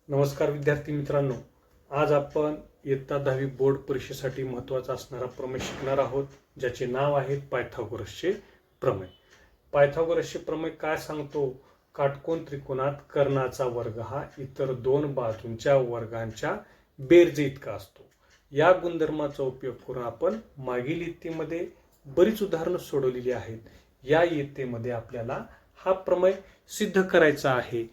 नमस्कार विद्यार्थी मित्रांनो, आज आपण इयत्ता 10वी बोर्ड परीक्षेसाठी महत्त्वाचा असणारा प्रमेय शिकणार आहोत, ज्याचे नाव आहे पायथागोरसचे प्रमेय. पायथागोरसचे प्रमेय काय सांगतो? काटकोन त्रिकोणात कर्णाचा वर्ग हा इतर दोन बाजूंच्या वर्गांच्या बेरजे इतका असतो. या गुणधर्माचा उपयोग करून आपण मागील इयत्तेमध्ये बरीच उदाहरणं सोडवलेली आहेत. या इयत्तेमध्ये आपल्याला हा प्रमेय सिद्ध करायचा आहे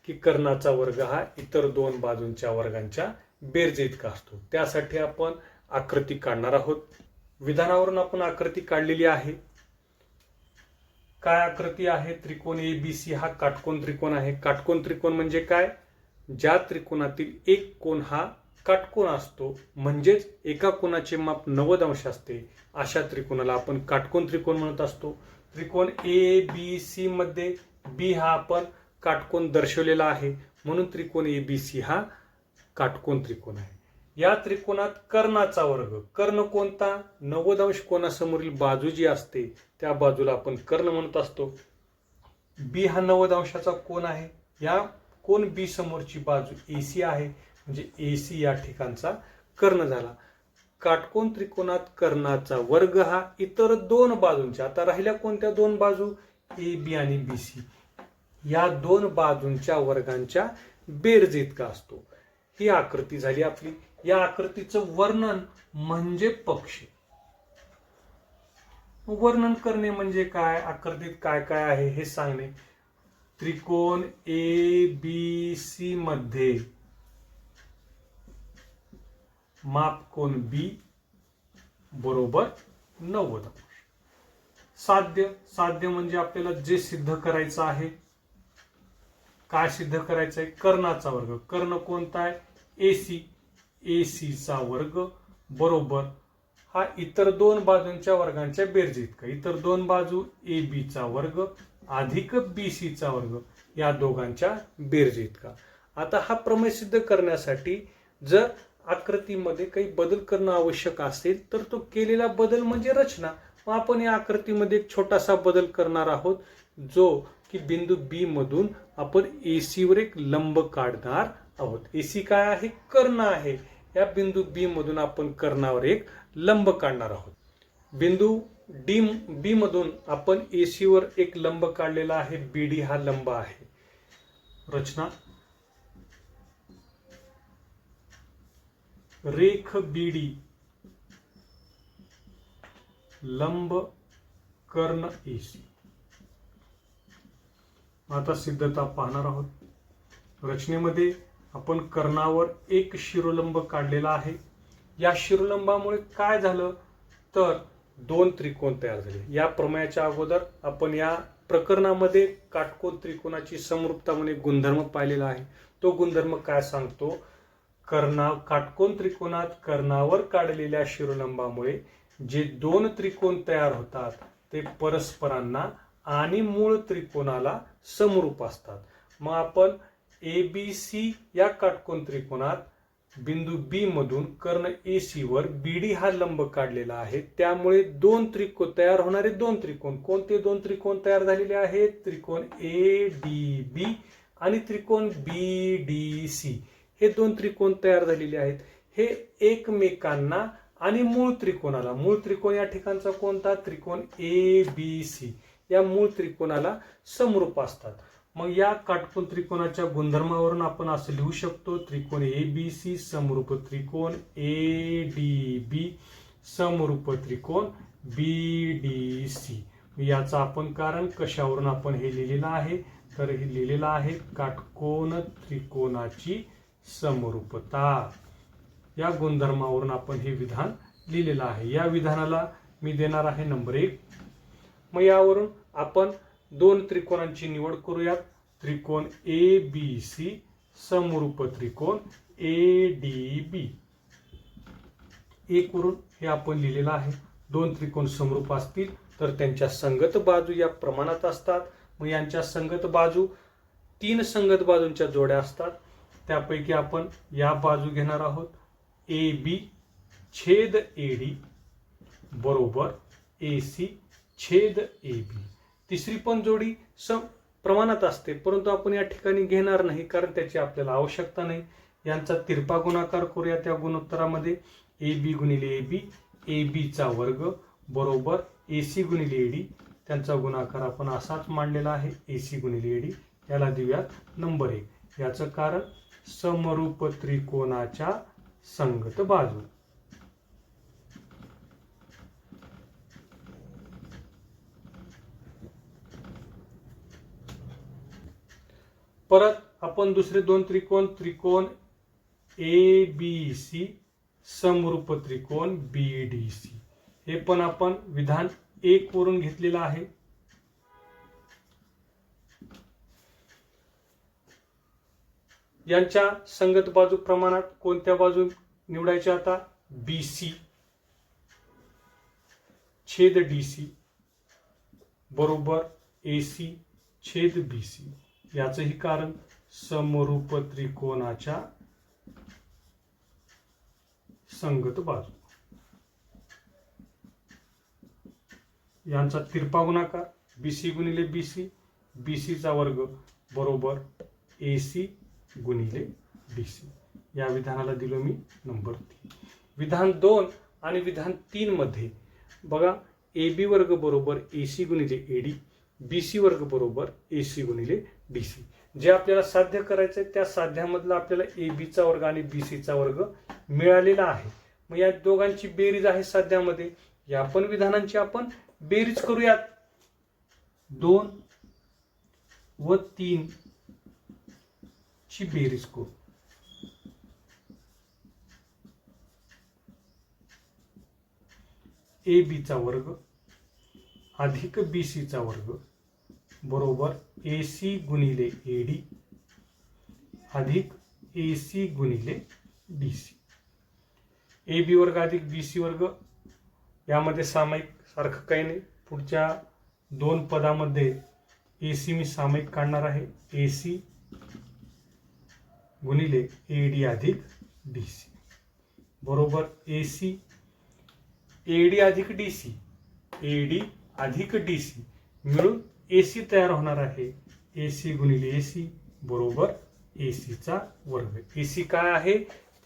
की कर्णाचा वर्ग हा इतर दोन बाजूंच्या वर्गांच्या बेरजे इतका असतो. त्यासाठी आपण आकृती काढणार आहोत. विधानावरून आपण आकृती काढलेली आहे. काय आकृती आहे? त्रिकोण ABC हा काटकोन त्रिकोण आहे. काटकोन त्रिकोण म्हणजे काय? ज्या त्रिकोणातील एक कोन हा काटकोन असतो, म्हणजेच एका कोनाचे माप 90 अंश असते, अशा त्रिकोणाला आपण काटकोन त्रिकोण म्हणत असतो. त्रिकोण ABC मध्ये B हा आपण काटकोन दर्शवलेला आहे, म्हणून त्रिकोण ABC हा काटकोन त्रिकोण आहे. या त्रिकोणात कर्णाचा वर्ग, कर्ण कोणता? 90 अंश कोनासमोरील बाजू जी असते त्या बाजूला आपण कर्ण म्हणत असतो. B हा 90 अंशाचा कोन आहे. या कोन B समोरची बाजू AC आहे, म्हणजे AC या ठिकाणचा कर्ण झाला. काटकोन त्रिकोणात कर्णाचा वर्ग हा इतर दोन बाजूंच्या, आता राहिल्या कोणत्या दोन बाजू? AB आणि BC, या दोन बाजूंच्या वर्गांच्या बेरजे इतका असतो. ही आकृती झाली आपली. या आकृतीचं वर्णन म्हणजे पक्ष. वर्णन करणे म्हणजे काय? आकृतीत काय काय आहे हे सांगणे. त्रिकोण ABC मध्ये मापकोन B बरोबर 90 अंश. साध्य म्हणजे आपल्याला जे सिद्ध करायचं आहे. काय सिद्ध करायचं आहे? कर्णाचा वर्ग. कर्ण कोणता आहे? AC चा वर्ग बरोबर हा इतर दोन बाजूंच्या वर्गांच्या बेरजे इतका. इतर दोन बाजू AB चा वर्ग अधिक BC चा वर्ग या दोघांच्या बेरजे इतका. आता हा प्रमेय सिद्ध करण्यासाठी जर आकृतीमध्ये काही बदल करणं आवश्यक असेल तर तो केलेला बदल म्हणजे रचना. मग आपण या आकृतीमध्ये एक छोटासा बदल करणार आहोत, जो की बिंदू B मधून आपण AC वर एक लंब काढणार आहोत. AC काय आहे? कर्ण आहे. या बिंदू B मधून आपण कर्णावर एक लंब काढणार आहोत. बिंदू B मधून आपण AC वर एक लंब काढलेला आहे. BD हा लंब आहे. रचना: रेख BD लंब कर्ण AC. आता सिद्धता पाहणार आहोत. रचनेमध्ये आपण कर्णावर एक शिरोलंब काढलेला आहे. या शिरोलंबामुळे काय झालं तर दोन त्रिकोण तयार झाले. या प्रमेयाच्या अगोदर आपण या प्रकरणामध्ये काटकोन त्रिकोणाची समरूपता म्हणून एक गुणधर्म पाहिलेला आहे. तो गुणधर्म काय सांगतो? काटकोन त्रिकोणात कर्णावर काढलेल्या शिरोलंबामुळे जे दोन त्रिकोण तयार होतात ते परस्परांना आणि मूळ त्रिकोणाला समरूप असतात. मग आपण ABC या काटकोन त्रिकोणात बिंदू B मधून कर्ण AC वर BD हा लंब काढलेला आहे. त्यामुळे दोन त्रिकोण तयार होणारे दोन त्रिकोण, कोणते दोन त्रिकोण तयार झालेले आहेत? त्रिकोण ADB आणि त्रिकोण BDC हे दोन त्रिकोण तयार झालेले आहेत. हे एकमेकांना आणि मूळ त्रिकोण या ठिकाणचा कोणता? त्रिकोण ABC या मूळ त्रिकोणाला समरूप असतात. मग या काटकोन त्रिकोणाच्या गुणधर्मावरून आपण असं लिहू शकतो: त्रिकोण ABC समरूप त्रिकोण ADB समरूप त्रिकोण BDC. याचं आपण कारण कशावरून आपण हे लिहिलेलं आहे? तर हे लिहिलेलं आहे काटकोन त्रिकोणाची समरूपता. या गुणधर्मावरून आपण हे विधान लिहिलेलं आहे. या विधानाला मी देणार आहे नंबर 1. मग यावरून आपण दोन त्रिकोणांची निवड करूयात. त्रिकोण ABC समरूप त्रिकोण ADB. 1 वरून हे आपण लिहिलेलं आहे. दोन त्रिकोण समरूप असतील तर त्यांच्या संगत बाजू या प्रमाणात असतात. मग यांच्या संगत बाजू 3 संगत बाजूंच्या जोड्या असतात. त्यापैकी आपण या बाजू घेणार आहोत. AB छेद AD बरोबर AC छेद AB. तिसरी पण जोडी प्रमाणात असते, परंतु आपण या ठिकाणी घेणार नाही कारण त्याची आपल्याला आवश्यकता नाही. यांचा तिरपा गुणाकार करूया त्या गुणोत्तरामध्ये. ए बी गुणिले ए बी, ए बीचा वर्ग बरोबर ए सी गुणिले ए डी. त्यांचा गुणाकार आपण असाच मांडलेला आहे, ए सी गुणिले ए डी. याला देऊयात नंबर 1. याचं कारण समरूप त्रिकोणाच्या संगत बाजू. परत आपण दुसरे दोन त्रिकोण ए बी सी, समरूप त्रिकोण बी डी सी, हे पण आपण विधान 1 वरून घेतलेलं आहे. यांच्या संगत बाजू प्रमाणात कोणत्या बाजू निवडायच्या आता? बी सी छेद डी सी बरोबर ए सी छेद बी सी. याचंही कारण समरूप त्रिकोणाच्या संगत बाजू. यांचा तिरपा गुणाकार बीसी गुणिले बीसी, बीसीचा वर्ग बरोबर एसी गुणिले डीसी. या विधानाला दिलो मी नंबर 3. विधान 2 आणि विधान 3 मध्ये बघा, ए बी वर्ग बरोबर एसी गुणिले एडी, बीसी वर्ग बरोबर एसी गुणिले डीसी. जे आपल्याला साध्य करायचं आहे त्या साध्यामधला आपल्याला ए बीचा वर्ग आणि बीसीचा वर्ग मिळालेला आहे. मग या दोघांची बेरीज आहे साध्यामध्ये. या पण विधानांची आपण बेरीज करूयात. 2 व 3 ची बेरीज करू. ए बीचा वर्ग अधिक बीसीचा वर्ग बरोबर एसी गुणिले एडी अधिक एसी गुणिले डीसी. ए बी वर्ग अधिक बीसी वर्ग, यामध्ये सामायिक सारखं काही नाही. पुढच्या 2 पदामध्ये एसी मी सामायिक काढणार आहे. एसी गुणिले एडी अधिक डीसी बरोबर एसी एडी अधिक डीसी, एडी अधिक डीसी मिळून एसी तयार होणार आहे. एसी गुणिले एसी बरोबर एसीचा वर्ग. एसी काय आहे?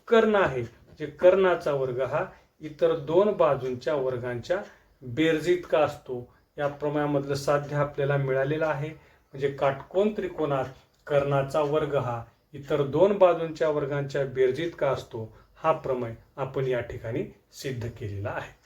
कर्ण आहे. म्हणजे कर्णाचा वर्ग हा इतर 2 बाजूंच्या वर्गांच्या बेरजीइतका असतो. या प्रमेयामधलं साध्य आपल्याला मिळालेलं आहे. म्हणजे काटकोन त्रिकोणात कर्णाचा वर्ग हा इतर 2 बाजूंच्या वर्गांच्या बेरजीइतका असतो. हा प्रमेय आपण या ठिकाणी सिद्ध केलेला आहे.